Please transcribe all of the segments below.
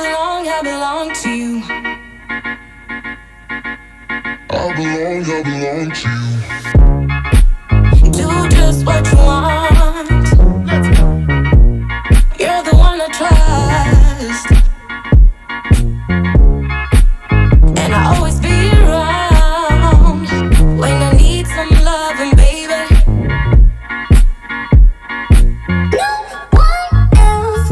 I belong to you. I belong to you. Do just what you want. You're the one I trust, and I'll always be around when I need some loving, baby. No one else.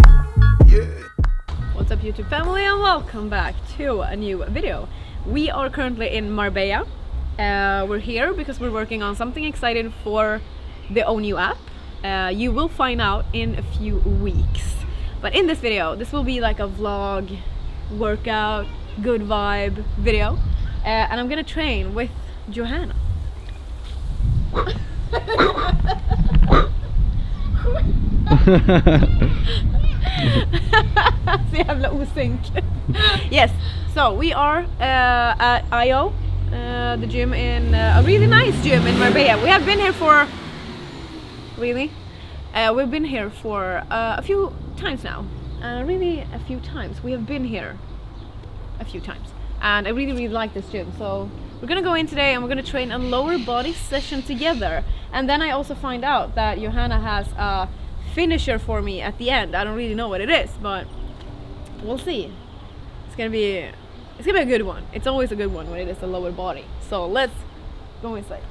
What's up, YouTube family, and welcome back to a new video. We are currently in Marbella. We're here because we're working on something exciting for the ONU app. You will find out in a few weeks. But in this video, this will be like a vlog, workout, good vibe video. And I'm gonna train with Johanna. Så jävla osynk. Yes, so we are at IO, the gym in a really nice gym in Marbella. We have been here for we've been here for a few times now. Really a few times. We have been here a few times, and I really like this gym. So we're gonna go in today and we're gonna train a lower body session together. And then I also find out that Hanna has a finisher for me at the end. I don't really know what it is, but we'll see. It's gonna be a good one. It's always a good one when it is a lower body. So let's go inside.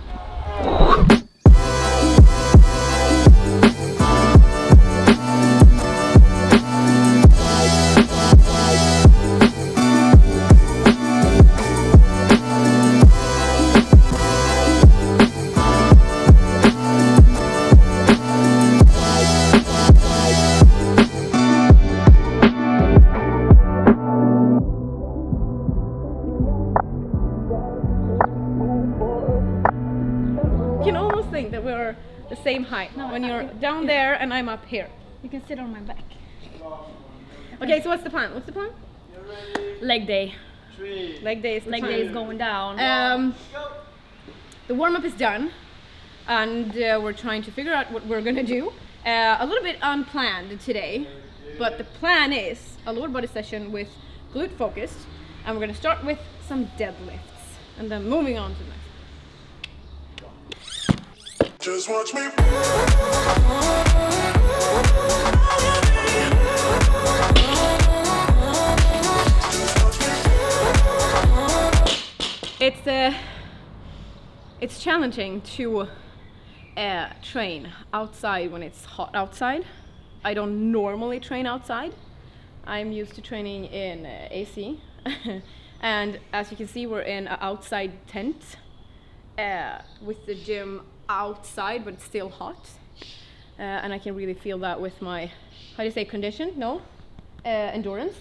That we're the same height when you're down there and I'm up here. You can sit on my back. Okay, so what's the plan? Leg day. Leg day is going down. The warm-up is done, and we're trying to figure out what we're gonna do. A little bit unplanned today, but the plan is a lower body session with glute-focused, and we're gonna start with some deadlifts, and then moving on to the next. Just watch me. It's challenging to train outside when it's hot outside. I don't normally train outside. I'm used to training in AC. And as you can see, we're in an outside tent with the gym outside, but it's still hot, and I can really feel that with my, how do you say, condition? No, endurance.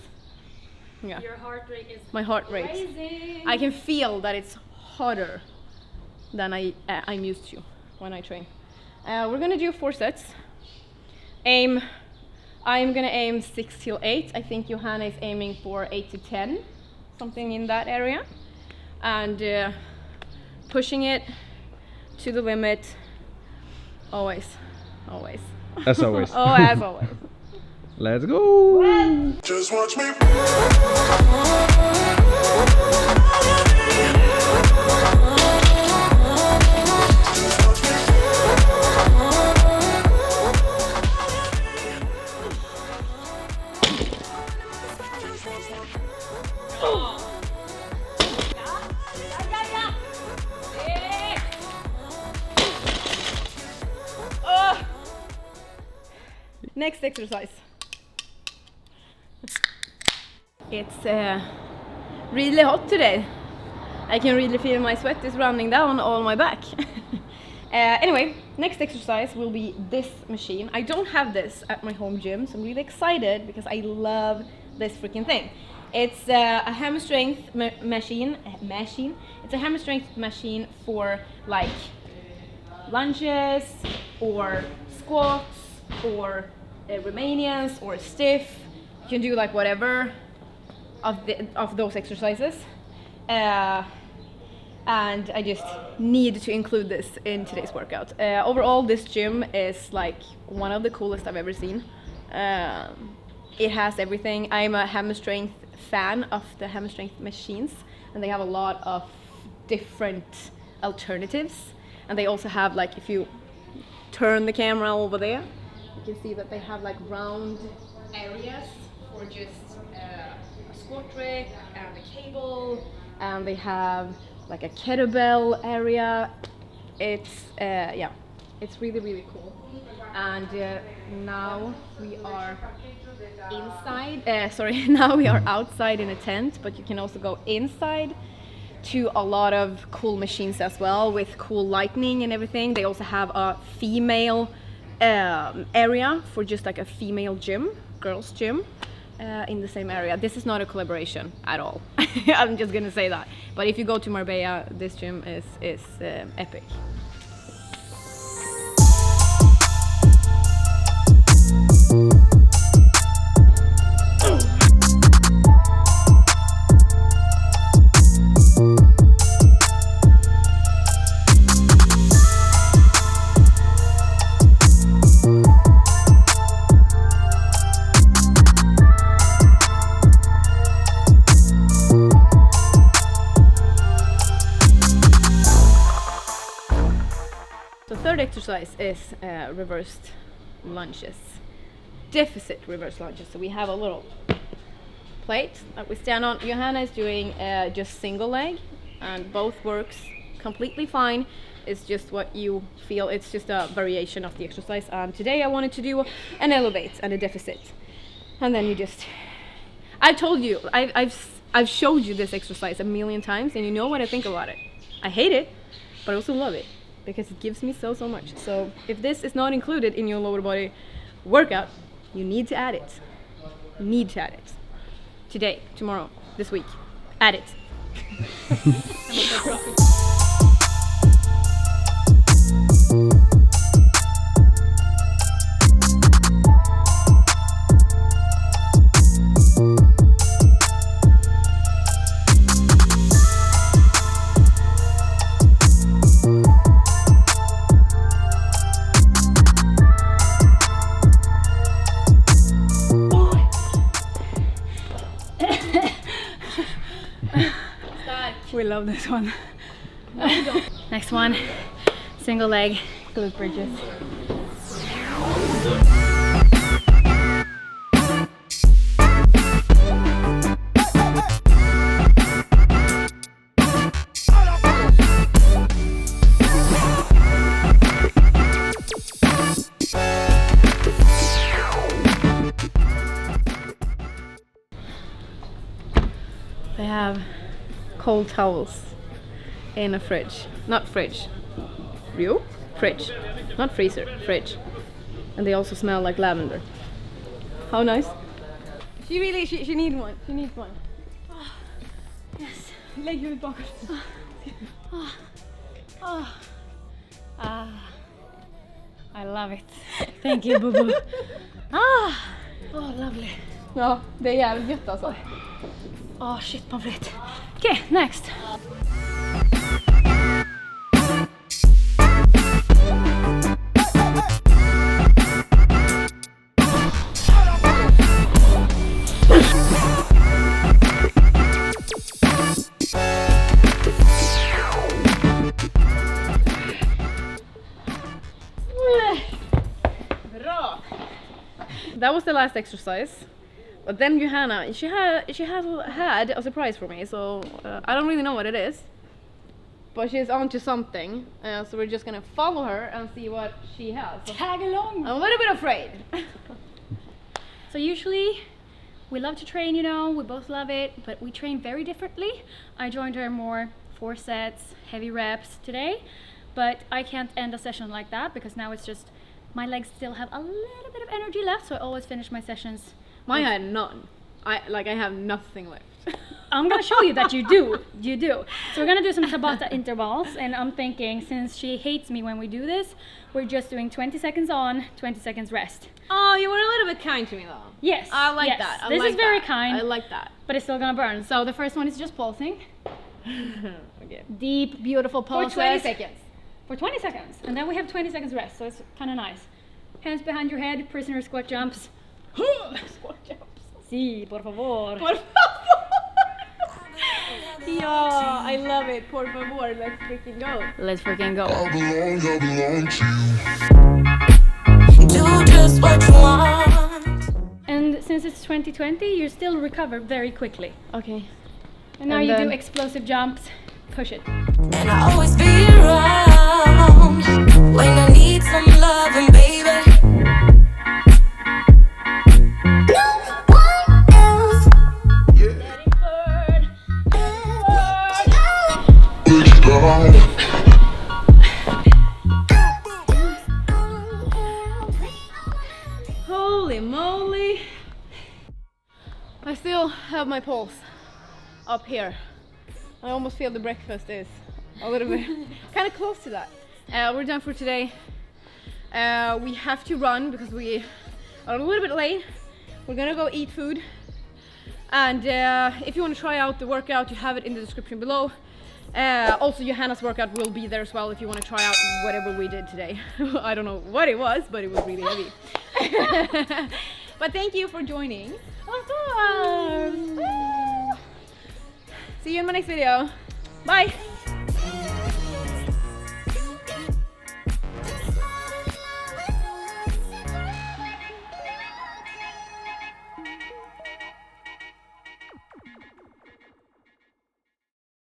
Yeah. Your heart rate is my heart rate. rising. I can feel that it's hotter than I'm used to when I train. We're gonna do 4 sets. I'm gonna aim 6 till 8. I think Hanna is aiming for 8 to 10, something in that area, and pushing it to the limit, always. As always. Oh, as always. Let's go! Just watch me. Next exercise. It's really hot today. I can really feel my sweat is running down all my back. Anyway, next exercise will be this machine. I don't have this at my home gym, so I'm really excited because I love this freaking thing. It's a hammer strength machine. It's a hammer strength machine for like lunges or squats or Romanians or stiff. You can do like whatever of those exercises, and I just need to include this in today's workout. Overall, this gym is like one of the coolest I've ever seen. It has everything. I'm a hammer strength fan of the hammer strength machines, and they have a lot of different alternatives. And they also have, like, if you turn the camera over there, you can see that they have like round areas for just a squat rack and a cable, and they have like a kettlebell area. It's yeah, it's really cool. And now we are inside. Sorry, now we are outside in a tent, but you can also go inside to a lot of cool machines as well, with cool lighting and everything. They also have a female area for just like a female gym, girls gym, in the same area. This is not a collaboration at all. I'm just gonna say that. But if you go to Marbella, this gym is epic. Third exercise is reversed lunges, deficit reverse lunges. So we have a little plate that we stand on. Hanna is doing just single leg, and both works completely fine. It's just what you feel. It's just a variation of the exercise. And today I wanted to do an elevate and a deficit, and then you just. I told you, I've showed you this exercise a million times, and you know what I think about it. I hate it, but I also love it, because it gives me so much. So if this is not included in your lower body workout, you need to add it. You need to add it. Today, tomorrow, this week. Add it. We love this one. Next one, single leg glute bridges. They have cold towels in a fridge. Not fridge. Real? Fridge. Not freezer. Fridge. And they also smell like lavender. How nice. She needs one. She needs one. Oh, yes. Lägg huvudet bakåt. I love it. Thank you, boo boo. Oh, lovely. Ja, det är jävligt gött alltså. Oh shit, pommes frites. Okay, next. Bra. That was the last exercise. But then Hanna, she had a surprise for me, so I don't really know what it is. But she's onto something, so we're just gonna follow her and see what she has. So Tag along. I'm a little bit afraid. So usually we love to train, you know, we both love it, but we train very differently. I joined her more 4 sets, heavy reps today, but I can't end a session like that because now it's just my legs still have a little bit of energy left, so I always finish my sessions. Mine had none. I have nothing left. I'm gonna show you that you do. So we're gonna do some Tabata intervals, and I'm thinking, since she hates me when we do this, we're just doing 20 seconds on, 20 seconds rest. Oh, you were a little bit kind to me though. Yes. I like yes. that. This is very kind. I like that. But it's still gonna burn. So the first one is just pulsing. Okay. Deep, beautiful pulses. For 20 seconds. For 20 seconds. And then we have 20 seconds rest, so it's kind of nice. Hands behind your head, prisoner squat jumps. Squat jump. Sí, por favor. Por favor. Yeah, I love it. Por favor, let's freaking go. Let's freaking go. I belong to you. Do just what you want. And since it's 2020, you still recover very quickly. Okay. And now And you do then- explosive jumps. Push it. And I always be around when I need some loving, baby. No one else. Let it burn. Let it burn. Holy moly! I still have my pulse up here. I almost feel the breakfast is a little bit kind of close to that. We're done for today. We have to run because we are a little bit late. We're gonna go eat food. And if you want to try out the workout, you have it in the description below. Also, Johanna's workout will be there as well if you want to try out whatever we did today. I don't know what it was, but it was really heavy. But thank you for joining. Of course. See you in my next video. Bye.